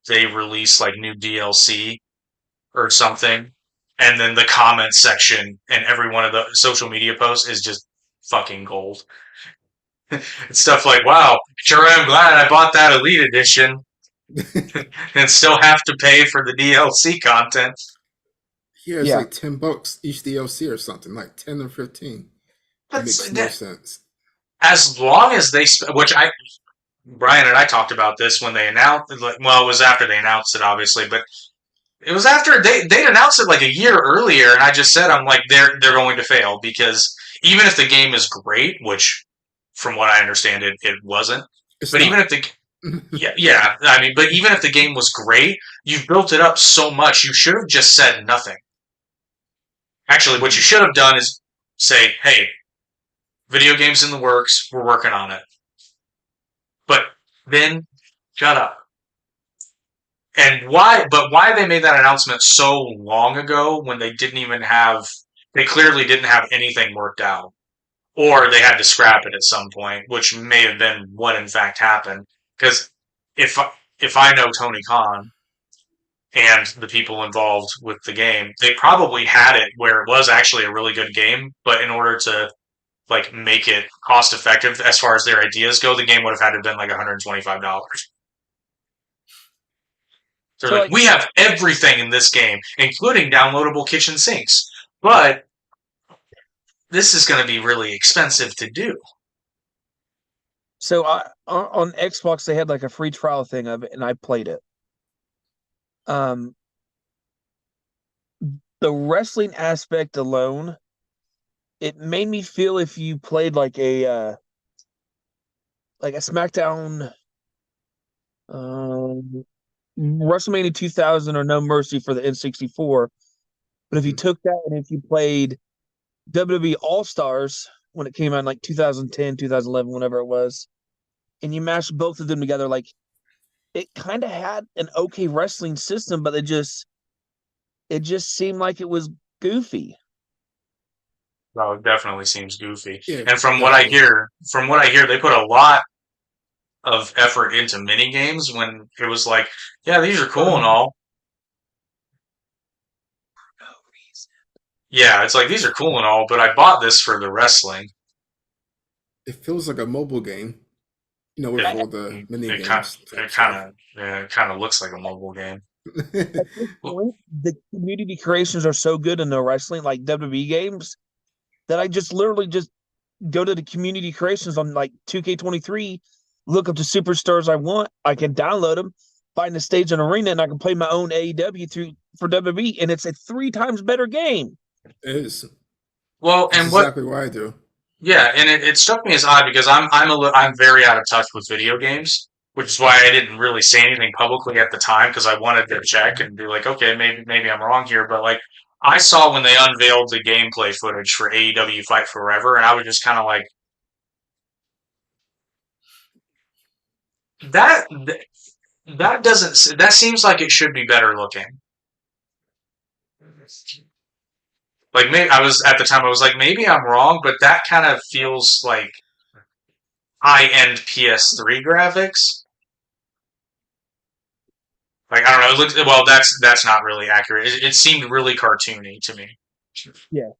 they release like new DLC or something, and then the comment section and every one of the social media posts is just fucking gold. It's stuff like, "Wow, sure am glad I bought that Elite Edition and still have to pay for the DLC content." Yeah, it's Yeah. like $10 each DLC or something, like 10 or 15. It That's makes no that, sense. as long as they, which I Brian and I talked about this when they announced. Well, it was after they announced it, obviously, but it was after they announced it like a year earlier, and I just said, I'm like, they're going to fail because even if the game is great, which from what I understand it wasn't, It's but even not. if the yeah, I mean, but even if the game was great, you've built it up so much, you should have just said nothing. Actually, what you should have done is say, hey, video games in the works, we're working on it. But then shut up. And why they made that announcement so long ago when they clearly didn't have anything worked out. Or they had to scrap it at some point, which may have been what in fact happened. Because if, if I know Tony Khan and the people involved with the game, they probably had it where it was actually a really good game, but in order to like make it cost effective as far as their ideas go, the game would have had to have been like $125. They're So like, like, we have everything in this game, including downloadable kitchen sinks, but this is going to be really expensive to do. so I on Xbox they had like a free trial thing of it, and I played it. Um, the wrestling aspect alone, it made me feel if you played like a SmackDown, um, WrestleMania 2000 or No Mercy for the N64. But if you took that and if you played WWE All Stars when it came out in like 2010, 2011, whenever it was, and you mashed both of them together, like it kind of had an okay wrestling system, but it just seemed like it was goofy. Well, it definitely seems goofy. Yeah, And definitely. from what I hear, they put a lot of effort into mini games when it was like, yeah, these are cool and all. Yeah, it's like these are cool and all, but I bought this for the wrestling. It feels like a mobile game, with It all the mini it kind games type it kind stuff. of yeah, it kind of looks like a mobile game. At this Well, point, the community creations are so good in the wrestling, like WWE games, that I just literally just go to the community creations on like 2K23, look up the superstars I want. I can download them, find the stage and arena, and I can play my own AEW through for WWE, and it's a 3 times better game. It is. well, That's and what exactly what I do. Yeah, and it struck me as odd because I'm very out of touch with video games, which is why I didn't really say anything publicly at the time because I wanted to check and be like, okay, maybe I'm wrong here, but like I saw when they unveiled the gameplay footage for AEW Fight Forever, and I was just kind of like that that doesn't that seems like it should be better looking. Like maybe I was at the time I was like maybe I'm wrong, but that kind of feels like high-end PS3 graphics. Like I don't know. It looks well. That's not really accurate. It seemed really cartoony to me, Yeah.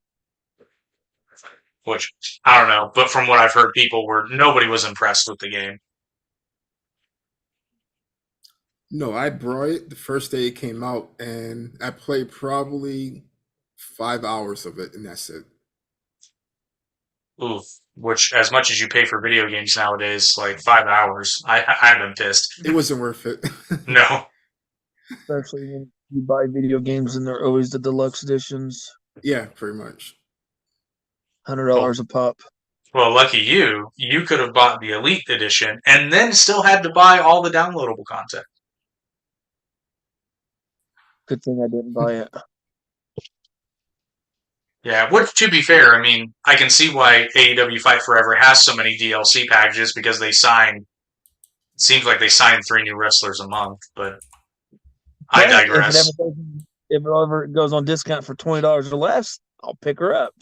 which I don't know. But from what I've heard, nobody was impressed with the game. No, I brought it the first day it came out, and I played probably 5 hours of it, and that's it. Oof. Which, as much as you pay for video games nowadays, like 5 hours, I've been pissed. It wasn't worth it. No. Especially when you buy video games and they're always the deluxe editions, Yeah, pretty much. Well, $100 a pop. well, lucky you. You could have bought the Elite Edition and then still had to buy all the downloadable content. Good thing I didn't buy it. Yeah, which, to be fair, I mean, I can see why AEW Fight Forever has so many DLC packages because they sign. It seems like they sign 3 new wrestlers a month, but I But digress. if it ever goes on discount for $20 or less, I'll pick her up.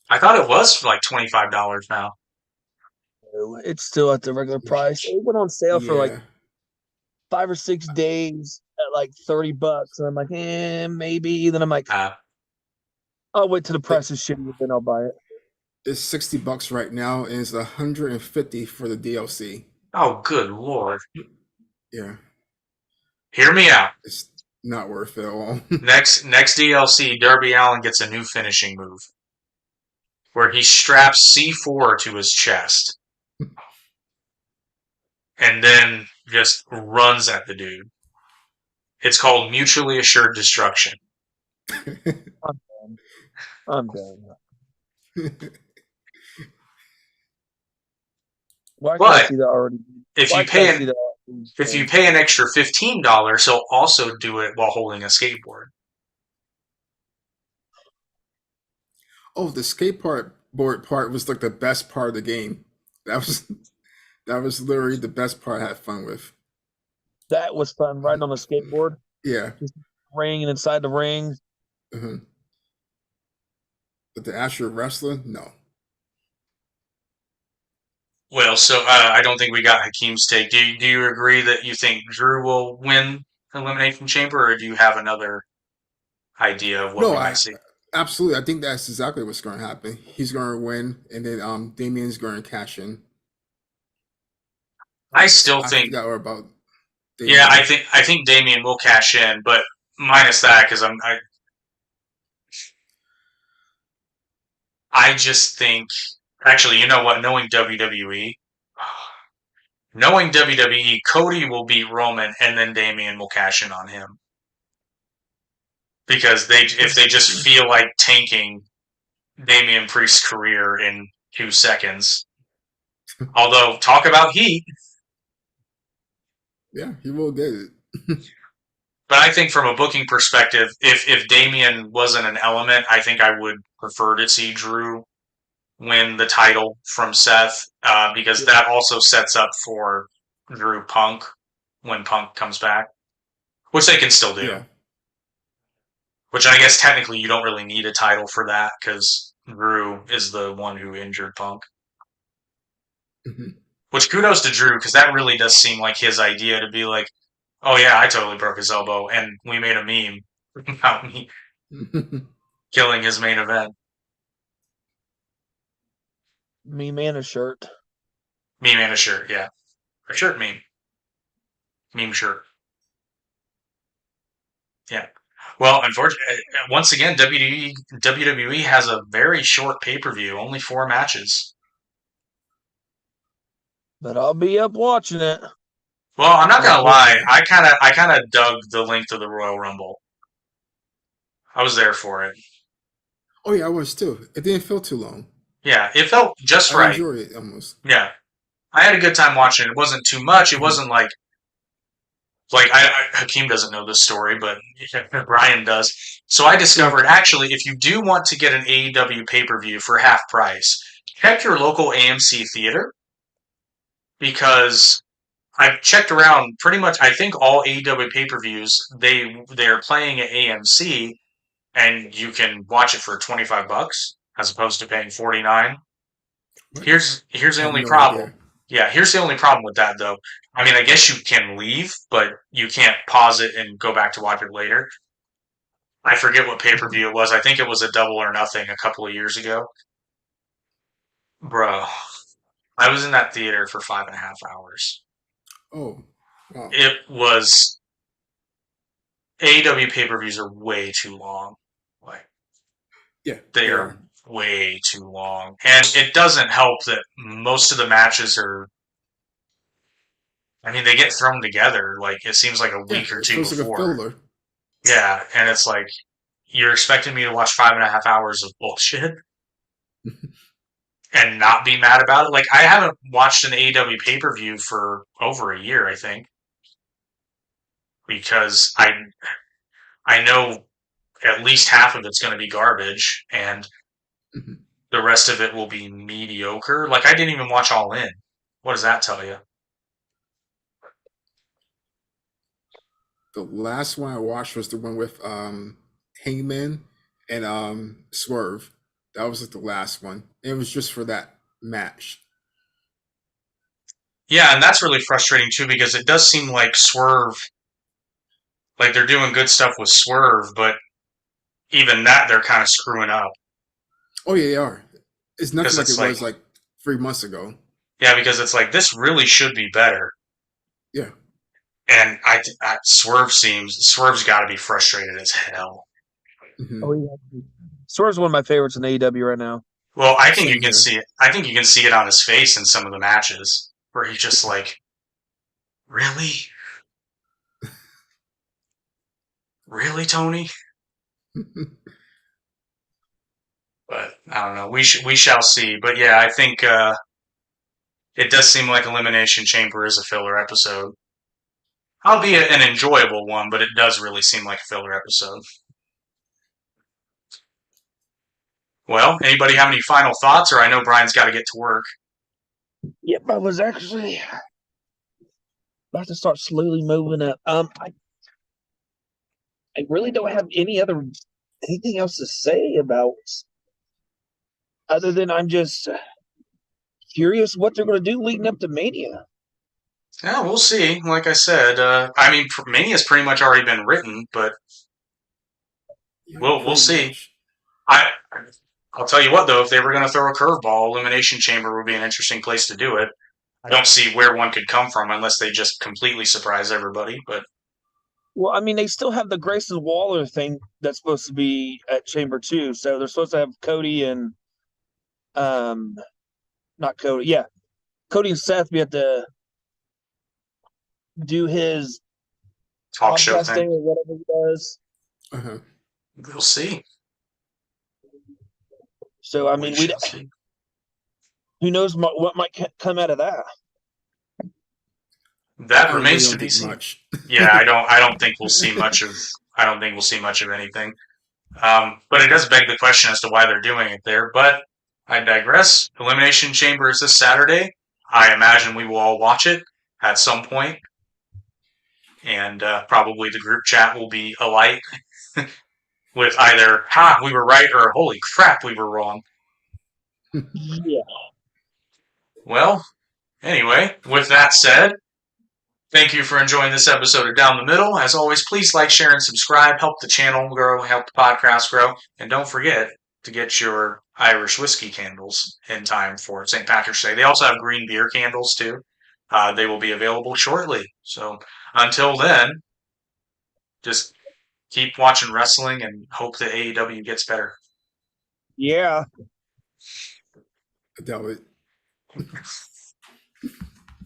I thought it was like $25 now. It's still at the regular price. It went on sale for like Yeah. 5 or 6 days at like $30, and I'm like, maybe. Then I'm like, I'll wait till the price is shitty, then I'll buy it. It's $60 right now, and it's $150 for the DLC. Oh, good lord! Yeah, Hear me out. it's not worth it at all. Next DLC, Darby Allin gets a new finishing move where he straps C4 to his chest and then just runs at the dude. It's called Mutually Assured Destruction. I'm done. Why can't I But see that already? if Why you can't I pay see an, that? if you pay an extra $15, he'll also do it while holding a skateboard. Oh, the skateboard part was like the best part of the game. That was literally the best part I had fun with. That was fun, riding on a skateboard, Yeah. just ring and inside the ring. Uh-huh. But the actual wrestler, no. Well, so I don't think we got Hakeem's take. Do you agree that you think Drew will win Elimination Chamber, or do you have another idea of what No, we might I see? absolutely. I think that's exactly what's going to happen. He's going to win, and then Damien's going to cash in. I still I think, forgot all about yeah, Damien. I think Damien will cash in, but minus that because I just think actually, you know what? Knowing WWE, Cody will beat Roman, and then Damien will cash in on him because if they just feel like tanking Damian Priest's career in 2 seconds. Although talk about heat. Yeah, he will get it. But I think from a booking perspective, if Damien wasn't an element, I think I would prefer to see Drew win the title from Seth because that also sets up for Drew Punk when Punk comes back, which they can still do. Yeah. Which I guess technically you don't really need a title for that because Drew is the one who injured Punk. Mhm. Which kudos to Drew because that really does seem like his idea to be like, oh yeah, I totally broke his elbow and we made a meme about me killing his main event. Me man a shirt. Meme and a shirt, yeah. A shirt meme. Meme shirt. Yeah. Well, unfortunately, once again, WWE has a very short pay-per-view, only 4 matches. But I'll be up watching it. Well, I'm not gonna lie, Okay. I kind of dug the length of the Royal Rumble. I was there for it. Oh yeah, I was too. It didn't feel too long. Yeah, it felt just I right. enjoyed it almost. Yeah, I had a good time watching it. It wasn't too much. It Mhm. wasn't like Hakeem doesn't know this story, but Brian does. So I Yeah. discovered actually, if you do want to get an AEW pay per view for half price, check your local AMC theater because I've checked around pretty much. I think all AEW pay per views they're playing at AMC, and you can watch it for $25 as opposed to paying 49. What? Here's I the have only no problem. idea. Yeah, here's the only problem with that though. I mean, I guess you can leave, but you can't pause it and go back to watch it later. I forget what pay per Mhm. view it was. I think it was a Double or Nothing a couple of years ago. Bro, I was in that theater for 5.5 hours. Oh, wow. It was AEW pay per views are way too long. Like Yeah, they they are are. way too long. And it doesn't help that most of the matches are, I mean, they get thrown together. Like, it seems like a Yeah, week or it two feels like a before. filler. Yeah, and it's like, you're expecting me to watch 5.5 hours of bullshit and not be mad about it? Like, I haven't watched an AEW pay-per-view for over a year, I think, because I know at least half of it's going to be garbage, and Mhm. the rest of it will be mediocre. Like, I didn't even watch All In. What does that tell you? The last one I watched was the one with Hangman and Swerve. That was like the last one. It was just for that match. Yeah, and that's really frustrating too because it does seem like Swerve, like they're doing good stuff with Swerve, but even that they're kind of screwing up Oh yeah, they are. It's nothing because like it's it like, was like 3 months ago. yeah, because it's like this really should be better. Yeah. And Swerve's got to be frustrated as hell. Hmm. Oh yeah, Swerve's one of my favorites in AEW right now. Well, I think you Same can here. see it. I think you can see it on his face in some of the matches where he's just like, "Really, really, Tony." But I don't know. We shall see. But yeah, I think it does seem like Elimination Chamber is a filler episode, albeit an enjoyable one. But it does really seem like a filler episode. Well, anybody have any final thoughts? Or I know Brian's got to get to work. Yep, I was actually about to start slowly moving up. I really don't have anything else to say about other than I'm just curious what they're going to do leading up to Mania. Yeah, we'll see. Like I said, I mean, Mania's pretty much already been written, but Yeah, we'll pretty see. much. I I'll tell you what though, if they were going to throw a curveball, Elimination Chamber would be an interesting place to do it. I don't see where one could come from unless they just completely surprise everybody. But Well, I mean, they still have the Grayson Waller thing that's supposed to be at Chamber 2. So they're supposed to have Cody and um not Cody, yeah. Cody and Seth be at the do his talk show podcast thing, thing or whatever he does. Uh-huh. we'll see. So I We mean, shall see. who knows what might come out of that. That I really remains to don't be think seen. much. Yeah, I don't think we'll see much of. I don't think we'll see much of anything. But it does beg the question as to why they're doing it there. But I digress. Elimination Chamber is this Saturday. I imagine we will all watch it at some point, and probably the group chat will be alight with either "Ha, we were right" or "Holy crap, we were wrong." Yeah. Well, anyway, with that said, thank you for enjoying this episode of Down the Middle. As always, please like, share, and subscribe. Help the channel grow, help the podcast grow. And don't forget to get your Irish whiskey candles in time for St. Patrick's Day. They also have green beer candles, too. They will be available shortly. So until then, just keep watching wrestling and hope that AEW gets better. Yeah. I doubt it.